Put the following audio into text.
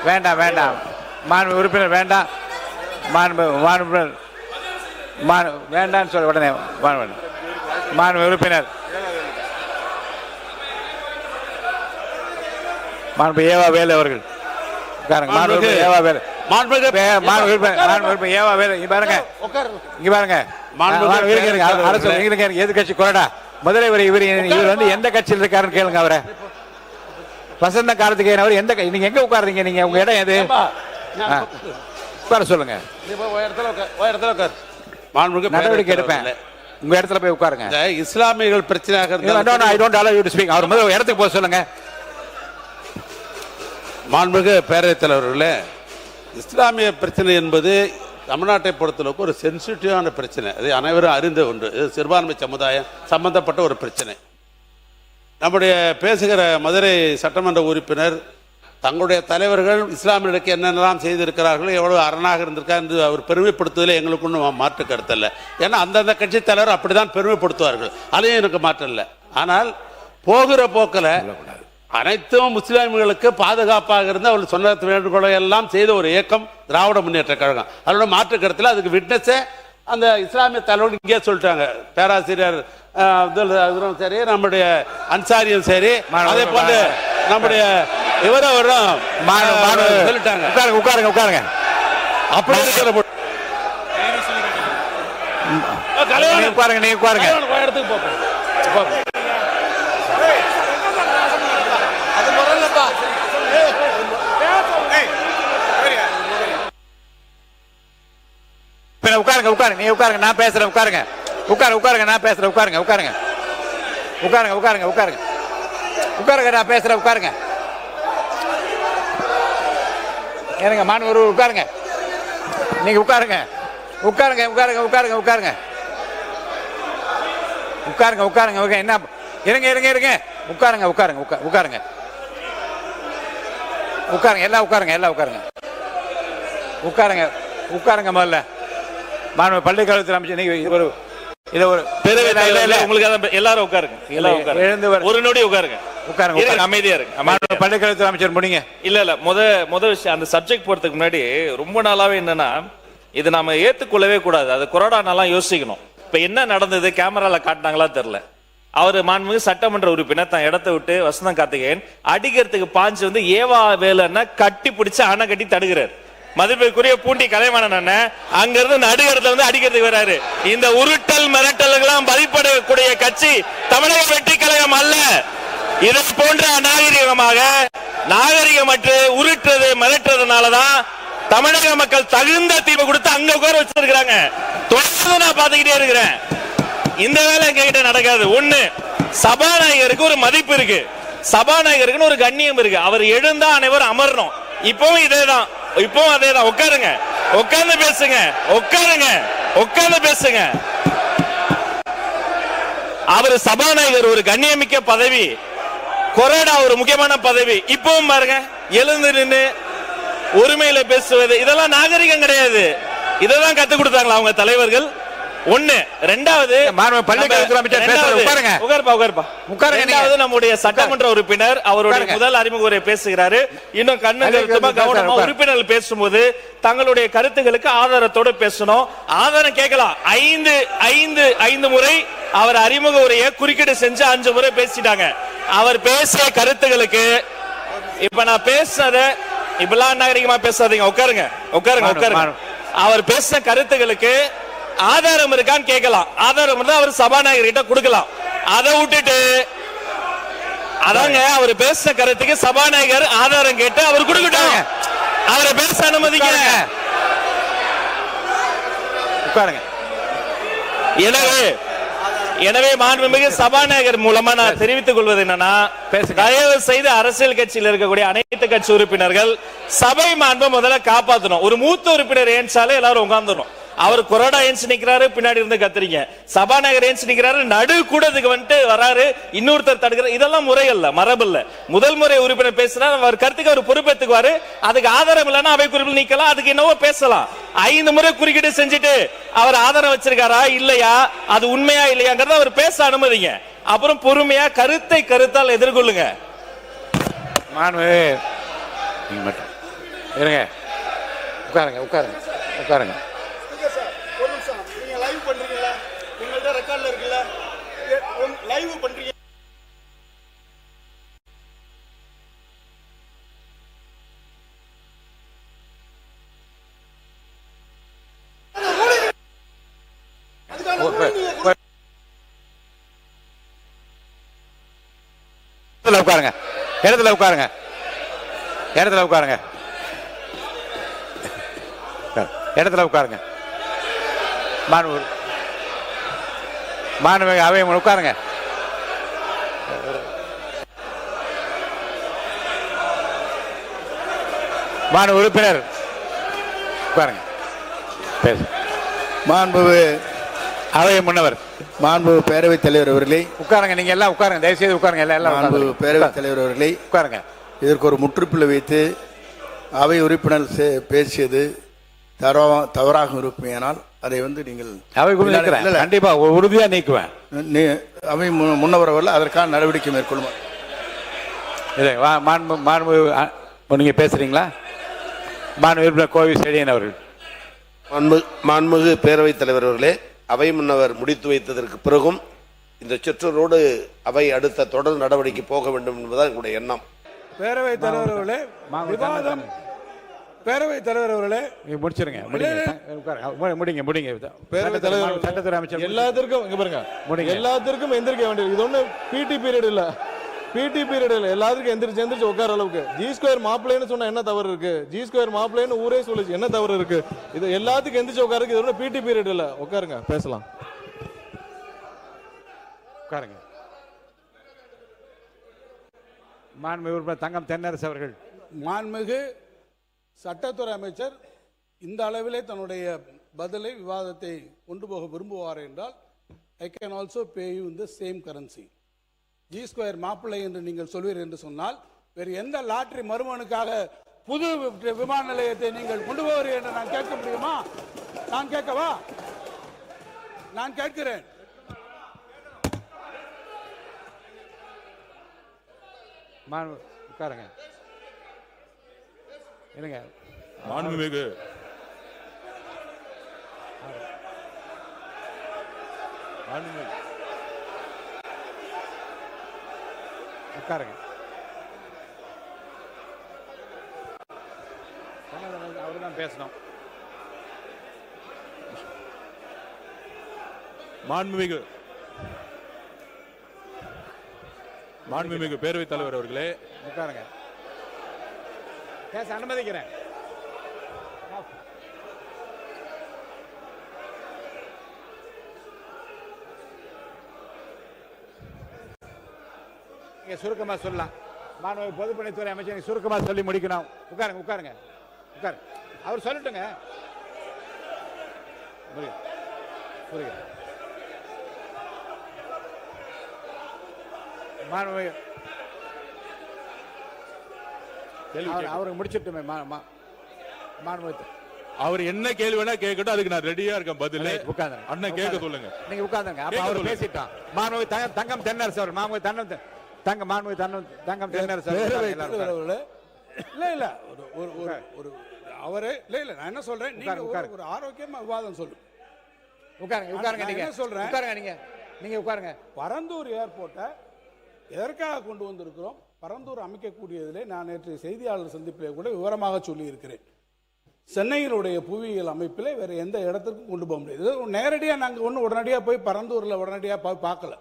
வேண்டாம் வேண்டாம். மாண்பு உறுப்பினர் வேண்டாம். மாண்பு வேண்டான்னு சொல்ல உடனே மாண்பு உறுப்பினர் மாண்பு ஏவா வேலு அவர்கள் ஏவா வேலு ஏவா வேலு இங்க பாருங்க எதிர்கட்சி கொறடா முதல்ல இவர் வந்து எந்த கட்சியில் இருக்காருன்னு கேளுங்க. அவரை வசந்த காலத்துக்கு அவர் எந்த நீங்க எங்க உட்காருங்க? நீங்க உங்க இடம் எது? உட்கார சொல்லுங்க. நடவடிக்கை எடுப்பேன். உங்க இடத்துல போய் உட்காருங்க. இஸ்லாமியர்கள் பிரச்சனையாக அவர் முதல்ல இடத்துக்கு போக சொல்லுங்க. மாண்புமிகு பேரவைத் தலைவர்களே, இஸ்லாமிய பிரச்சனை என்பது தமிழ்நாட்டை பொறுத்தளவுக்கு ஒரு சென்சிட்டிவான பிரச்சனை. அது அனைவரும் அறிந்த ஒன்று. இது சிறுபான்மை சமுதாயம் சம்பந்தப்பட்ட ஒரு பிரச்சனை. நம்முடைய பேசுகிற மதுரை சட்டமன்ற உறுப்பினர் தங்களுடைய தலைவர்கள் இஸ்லாமியர்களுக்கு என்னென்னலாம் செய்திருக்கிறார்கள், எவ்வளவு அரணாக இருந்திருக்கார் என்று அவர் பெருமைப்படுத்துவதில் எங்களுக்கு ஒன்றும் மாற்று கருத்தல்ல. ஏன்னா அந்தந்த கட்சி தலைவர் அப்படிதான் பெருமைப்படுத்துவார்கள். அதையும் எனக்கு மாற்றல. ஆனால் போகிற போக்கில் அனைத்தும் முஸ்லிம்களுக்கு பாதுகாப்பாக இருந்து அவர்கள் சொன்ன வேண்டுகோளை எல்லாம் செய்த ஒரு இயக்கம் திராவிட முன்னேற்ற கழகம். அதோட மாற்று கருத்தில் அதுக்கு விட்னஸே அந்த இஸ்லாமிய தலைவர்கள் இங்கே சொல்லிட்டாங்க. பேராசிரியர் அப்துல் சரி, நம்முடைய அன்சாரியும் சரி, அதே போல நம்முடைய இவரும் சொல்லிட்டாங்க. உட்காருங்க உட்காருங்க. அப்படி இருக்கிற உட்காருங்க நீங்க உட்காருங்க. இடத்துக்கு போப்போம். உட்காருங்க உட்காருங்க நீ உட்காருங்க. நான் பேசுறேன். உட்காருங்க உட்காருங்க. நான் பேசுறேன். உட்காருங்க உட்காருங்க நான் பேசுறேன். உட்காருங்க. ஏனுங்க மாணவர் உட்காருங்க. நீங்க உட்காருங்க. என்ன இருங்க. உட்காருங்க. எல்லாம் உட்காருங்க முதல்ல. மாணவ பள்ளிக்கல்வித்துறை அமைச்சர் நீங்க எல்லாரும் உட்காருங்க. ஒரு நொடி உட்காருங்க. அமைதியா இருக்கு. பள்ளிக்கல்வித்துறை அமைச்சர் முடிங்க. இல்ல முத விஷயம் அந்த சப்ஜெக்ட் போறதுக்கு முன்னாடி ரொம்ப நாளாவே என்னன்னா இது நாம ஏத்துக்கொள்ளவே கூடாது. அது கொரோனா நாளாம் யோசிக்கணும். இப்ப என்ன நடந்தது கேமரால காட்டினாங்களா தெரியல. அவர் மாண்புமிகு சட்டமன்ற உறுப்பினர் தான் இடத்தை விட்டு வசந்தம் கார்த்திகேயன் அடிக்கிறதுக்கு பாஞ்சு வந்து ஏவா வேலைன்னா கட்டி பிடிச்சு அணை கட்டி தடுக்கிறார். மதிப்பிற்குரிய பூண்டி கலைவாணன் அங்க இருந்து நடுகரத்துல வந்து அடிக்கிறதுக்கு வராரு. இந்த உருட்டல் மிரட்டல்களாம் மதிப்படக்கூடிய கட்சி தமிழக வெற்றி கழகம் அல்ல. இதை போன்ற நாகரிகமற்று உருட்டுறது மிரட்டுறதுனாலதான் தமிழக மக்கள் தகுந்த தீர்வு கொடுத்து அங்க உட்கார வச்சிருக்காங்க. தொடர்ந்து நான் பாத்துக்கிட்டே இருக்கிறேன். இந்த வேலை எங்ககிட்ட நடக்காது. ஒண்ணு, சபாநாயகருக்கு ஒரு மதிப்பு இருக்கு, சபாநாயகருக்கு ஒரு கண்ணியம் இருக்கு. அவர் எழுந்தா அனைவரும் அமரணும். இப்பவும் இதேதான், இப்பவும் அதேதான். உட்காருங்க, உட்கார்ந்து பேசுங்க. உட்கார்ந்து பேசுங்க. அவர் சபாநாயகர் ஒரு கண்ணியமிக்க பதவி, கொரோனா ஒரு முக்கியமான பதவி. இப்பவும் பாருங்க, எழுந்து நின்று உரிமையில பேசுவது இதெல்லாம் நாகரிகம் கிடையாது. இதெல்லாம் கத்து கொடுத்தாங்களா அவங்க தலைவர்கள்? ஒண்ணு. ரெண்டாவது நம்முடைய சட்டமன்ற உறுப்பினர் அவருடைய முதல் அறிமுக உரை பேசுகிறாரு. இன்னும் கவனமா உறுப்பினர்கள் பேசும்போது தங்களுடைய கருத்துக்களுக்கு ஆதாரத்தோடு பேசணும். ஆதாரம் கேட்கலாம். ஐந்து முறை அவர் அறிமுக உரையை குறுக்கீடு செஞ்சு 5 முறை பேசிட்டாங்க. அவர் பேசிய கருத்துக்களுக்கு இப்ப நான் பேசுறத இப்பெல்லாம் நாகரிகமா பேசாதீங்க. உட்காருங்க. அவர் பேசின கருத்துக்களுக்கு ஆதாரம் இருக்கான்னு கேட்கலாம். ஆதாரம் இருந்தா அவர் சபாநாயகர் கிட்ட கொடுக்கலாம். அதை விட்டுட்டு அதாங்க அவர் பேசின கருத்துக்கு சபாநாயகர் ஆதாரம் கேட்டு அவர் கொடுக்கட்டும். அவரை பேச அனுமதிங்க. எனவே மாண்புமிகு சபாநாயகர் மூலமா நான் தெரிவித்துக் கொள்வது என்னன்னா, தயவு செய்து அரசியல் கட்சியில் இருக்கக்கூடிய அனைத்து கட்சி உறுப்பினர்கள் சபை மாண்பை முதல்ல காப்பாற்றணும். ஒரு மூத்த உறுப்பினர் ஏன்சாலே எல்லாரும் உட்கார்ந்துடும். அவர் கொரோனா ஏன்ஸ் நிக்கிறாரு, பின்னாடி இருந்து கத்துறீங்க. சபாநாயகர் ஏன்ஸ் நிக்கிறாரு, நடு கூடத்துக்கு வந்துட்டு வராரு, இன்னொருத்தர் தடுக்கிறார். இதெல்லாம் முறை அல்ல, மரபு இல்ல. முதல் முறை உறுப்பினர் பேசுறாரு, அவர் கருத்துக்கு அவர் பொறுப்பேற்றுக்குவாரு. அதுக்கு ஆதாரம் இல்லைன்னா அவை குறிப்பில் நீக்கலாம், அதுக்கு என்னவோ பேசலாம். 5 முறை குறுக்கீடு செஞ்சுட்டு அவர் ஆதாரம் வச்சிருக்காரா இல்லையா, அது உண்மையா இல்லையாங்கிறத அவர் பேச அனுமதிங்க. அப்புறம் பொறுமையா கருத்தால் எதிர்கொள்ளுங்க. இருங்க, உட்காருங்க உட்காருங்க உட்காருங்க. ஒரு நிமிஷம், நீங்க லைவ் பண்றீங்களா? எங்கள்ட்ட ரெக்கார்ட்ல இருக்குல்ல, லைவ் பண்றீங்க. உட்காருங்க, இடத்துல உட்காருங்க, இடத்துல உட்காருங்க, இடத்துல உட்காருங்க. மாண்புமிகு அவை உட்காருங்க. மாண்பு உறுப்பினர் உட்காருங்க. பேசு. மாண்புமிகு அவை முன்னவர், மாண்புமிகு பேரவைத் தலைவர் அவர்களே, உட்காருங்க. நீங்க எல்லாம் உட்காருங்க, தயவுசெய்து உட்காருங்க. எல்லாம் மாண்புமிகு பேரவைத் தலைவர் அவர்களே, உட்காருங்க. இதற்கு ஒரு முற்றுப்புள்ளி வைத்து அவை உறுப்பினர் பேசியது தவறாக இருக்குமேயானால் அதை நீங்கள் அவை கண்டிப்பா உறுதியா நீக்குவேன். அவை முன்னவர் அவர்கள் அதற்கான நடவடிக்கை மேற்கொள்ளும். நீங்க பேசுறீங்களா? மாண்பு உறுப்பினர் கோவி செழியன் அவர்கள். மாண்புமிகு பேரவைத் தலைவர் அவர்களே, அவை முன்னவர் முடித்து வைத்ததற்கு பிறகும் இந்த சொற்றொடரோடு அவை அடுத்த தொடர் நடவடிக்கை போக வேண்டும் என்பதுதான் எங்களுடைய எண்ணம். பேரவைத் தலைவர் அவர்களே, விவாதம் பேரவைத் தலைவர் அவர்களே முடிச்சிருங்க. முடிங்க முடிங்க. பேரவைத் தலைவர் சட்டத்துறை அமைச்சர் எல்லாத்திற்கும் இங்க பாருங்க, எல்லாத்திற்கும் எந்திரிக்க வேண்டியது. இது ஒண்ணு பிடி பீரியட் இல்ல, பிடி பீரியட் இல்ல. எல்லாத்துக்கும் எந்திரிச்சு உட்கார அளவுக்கு ஜி ஸ்கொயர் மாப்பிள்ளைன்னு சொன்னா என்ன தவறு இருக்கு? ஜி ஸ்கொயர் மாப்பிள்ளைன்னு ஊரே சொல்லுச்சு, என்ன தவறு இருக்கு? இது எல்லாத்துக்கும் எந்திரிச்சு உட்காருக்கு. இது ஒண்ணு பிடி பீரியட் இல்ல. உட்காருங்க, பேசலாம். உட்காருங்க. மாண்புமிகு உறுப்பினர் தங்கம் தென்னரசு அவர்கள். மாண்புமிகு சட்டத்துறை அமைச்சர் இந்த அளவிலே தன்னுடைய பதிலை விவாதத்தை கொண்டு போக விரும்புவார் என்றால், I can also pay you in the same currency. G square மாப்பிள்ளை என்று நீங்கள் சொல்வீர் என்று சொன்னால், வேறு எந்த லாட்டரி மருமனுக்காக புது விமான நிலையத்தை நீங்கள் கொண்டு போவீர்கள் என்று நான் கேட்க முடியுமா? நான் கேட்கவா? நான் கேட்கிறேன். உட்காருங்க. இருங்க. மாண்புமிகு உட்காருங்க. அவர்தான் பேசணும். மாண்புமிகு பேரவைத் தலைவர் அவர்களே, உட்காருங்க. பேச அனுமதிக்கிறேன். சுருக்கமா சொல்லலாம். மாணவ பொதுப்பணித்துறை அமைச்சர் சுருக்கமா சொல்லி முடிக்கணும். உட்காருங்க உட்காருங்க உட்காரு. அவர் சொல்லட்டுங்க. அவருக்கு முடிச்சிட்டுமே. அவர் என்ன கேள்வி வேணா கேட்கட்டும், அதுக்கு நான் ரெடியா இருக்கேன். பதில் உட்கார்ந்து அண்ணன் கேட்க சொல்லுங்க. நீங்க உட்கார்ந்துங்க. அப்ப அவர் பேசிட்டான். மாணவி தங்கம் தென்னரசு அவர். மாணவி தங்கம் தென்னரசு இல்ல ஒரு அவரே இல்ல நான் என்ன சொல்றேன், நீங்க ஒரு ஆரோக்கியமா விவாதம் சொல்லு. உட்காருங்க உட்காருங்க. நீங்க என்ன சொல்றேன், உட்காருங்க. நீங்க உட்காருங்க. பரந்தூர் ஏர்போர்ட்டை எதற்காக கொண்டு வந்திருக்கிறோம், பரந்தூர் அமைக்கக்கூடியதிலே நான் நேற்று செய்தியாளர் சந்திப்பிலே கூட விவரமாக சொல்லி இருக்கிறேன். சென்னையினுடைய புவியியல் அமைப்பில் வேறு எந்த இடத்துக்கும் கொண்டு போக முடியாது. நேரடியாக நாங்கள் ஒன்றும் உடனடியாக போய் பரந்தூரில் உடனடியாக போய் பார்க்கல.